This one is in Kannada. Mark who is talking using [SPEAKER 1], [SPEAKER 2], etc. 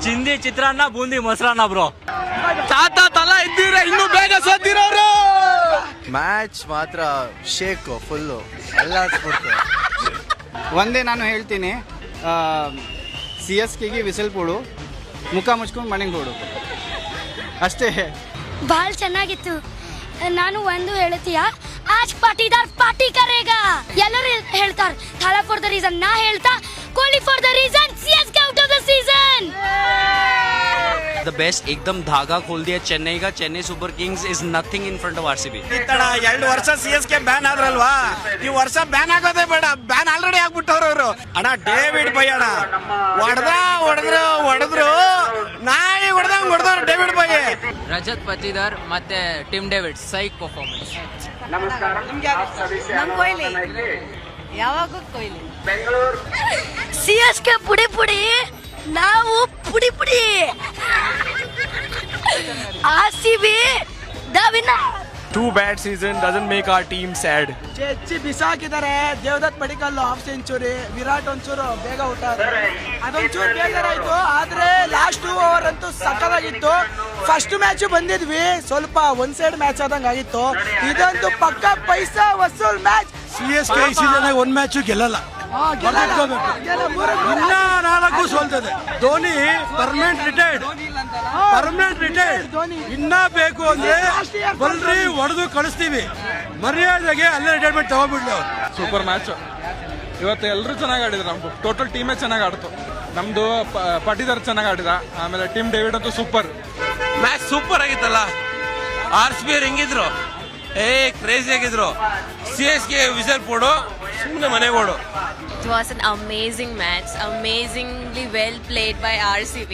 [SPEAKER 1] ಚಿಂದಿ ಚಿತ್ರಾನ್ನ ಬೂಂದಿ ಮೊಸರನ್ನ ಬ್ರೋ.
[SPEAKER 2] ತಾತ ತಲ ಇದ್ದೀರ ಇನ್ನು ಬೇಗ ಸೋತಿರೋರು.
[SPEAKER 3] ಮ್ಯಾಚ್ ಮಾತ್ರ ಶೇಕ್ ಫುಲ್ಲು ಎಲ್ಲ
[SPEAKER 4] ಒಂದೇ ನಾನು ಹೇಳ್ತೀನಿ, CSK ಗೆ ವಿಸಲ್ ಕೊಡು, ಮುಖ ಮುಚ್ಕೊಂಡು ಮನೆಗೆ ಕೊಡು ಅಷ್ಟೇ.
[SPEAKER 5] ಭಾಳ ಚೆನ್ನಾಗಿತ್ತು. ನಾನು ಒಂದು ಹೇಳ್ತೀಯ, ಆಜ್ ಪಾಟಿದಾರ್ ಪಾರ್ಟಿ ಕರೇಗಾ. ಎಲ್ಲರೂ ಹೇಳ್ತಾರೆ ಥಾಲಾ ಫಾರ್ ದ ರೀಸನ್, ನಾ ಹೇಳ್ತಾ Kohli for the reason. CSK out of the season.
[SPEAKER 1] The best ಏಕದಮ್ ಧಾಗಾ ಖೋಲ್ ದಿಯಾ ಚೆನ್ನೈ का. Chennai Super Kings is nothing in front of RCB.
[SPEAKER 2] 2 ವರ್ಷ CSK ಬ್ಯಾನ್ ಆದ್ರಲ್ವಾ, ಈ ವರ್ಷ ಬ್ಯಾನ್ ಆಗೋದೇ ಬೇಡ, ಬ್ಯಾನ್ ಆಲ್ರೆಡಿ ಆಗ್ಬಿಟ್ಟವ್ರು ಅವರು. ಅಣ್ಣ ಡೇವಿಡ್ ಬೈ ಅಣ್ಣ ಹೊಡೆದ್ರು ನಾಯಿ ಹೊಡೆದವ್ರು ಡೇವಿಡ್ ಬೈ.
[SPEAKER 6] ರಜತ್ ಪತಿದಾರ್ ಮತ್ತೆ ಟಿಮ್ ಡೇವಿಡ್ ಸೈಕ್ ಪರ್ಫಾರ್ಮೆನ್ಸ್.
[SPEAKER 5] ಯಾವಾಗೂ ಕೊಹ್ಲಿ. CSK ಪುಡಿ ಪುಡಿ, ನಾವು ಪುಡಿ ಪುಡಿ. RCB the winner.
[SPEAKER 2] 2 bad season doesn't make our team sad.
[SPEAKER 4] ಚೆಚ್ಚಿ ಬಿಸಾಕಿದ್ದಾರೆ. ದೇವದತ್ ಪಡಿಕಲ್ ಹಾಫ್ ಸೆಂಚುರಿ, ವಿರಾಟ್ ಒಂಚೂರು ಬೇಗ ಔಟ್ ಆದ್ರೆ ಅದೊಂಚೂರು ಬೇಜಾರಾಯ್ತು. ಆದ್ರೆ ಲಾಸ್ಟ್ ಓವರ್ ಅಂತೂ ಸಕ್ಕದಾಗಿತ್ತು. ಫಸ್ಟ್ ಮ್ಯಾಚ್ ಬಂದಿದ್ವಿ, ಸ್ವಲ್ಪ ಒಂದ್ ಸೈಡ್ ಮ್ಯಾಚ್ ಆದಂಗ ಆಗಿತ್ತು. ಇದಂತೂ ಪಕ್ಕ ಪೈಸಾ ವಸೂಲ್ ಮ್ಯಾಚ್.
[SPEAKER 7] CSK ಈ ಸೀಸನ್ ಒಂದು ಮ್ಯಾಚ್ ಗೆಲ್ಲಲ್ಲ, ಇನ್ನ 4 ಸೋಲ್ತದೆ. Dhoni permanent retired. ಇನ್ನ ಬೇಕು ಅಂದ್ರೆ ಬಲ್ರಿ ಹೊಡೆದು ಕಳಿಸ್ತೀವಿ, ಮರ್ಯಾದೆಗೆ ಅಲ್ಲೇ ರಿಟೈರ್ಮೆಂಟ್ ತಗೊಂಡ್ಬಿಡ್ಲಿ ಅವ್ರು.
[SPEAKER 8] ಸೂಪರ್ ಮ್ಯಾಚ್ ಇವತ್ತು. ಎಲ್ಲರೂ ಚೆನ್ನಾಗಿ ಆಡಿದ್ರು, ನಮ್ದು ಟೋಟಲ್ ಟೀಮೇ ಚೆನ್ನಾಗಿ ಆಡ್ತು. ನಮ್ದು ಪಾಟಿದಾರ್ ಚೆನ್ನಾಗಿ ಆಡಿದ, ಆಮೇಲೆ ಟೀಮ್ ಡೇವಿಡ್ ಅಂತೂ ಸೂಪರ್
[SPEAKER 2] ಮ್ಯಾಚ್ ಸೂಪರ್ ಆಗಿತ್ತಲ್ಲ. RCB ಹೆಂಗಿದ್ರು, ಕ್ರೇಜಿ ಆಗಿದ್ರು. CSK ವಿಸಲ್ ಕೊಡು, ಸುಮ್ಮನೆ ಮನೆಗೆ ಓಡು.
[SPEAKER 9] It was an amazing match, amazingly well played by RCB.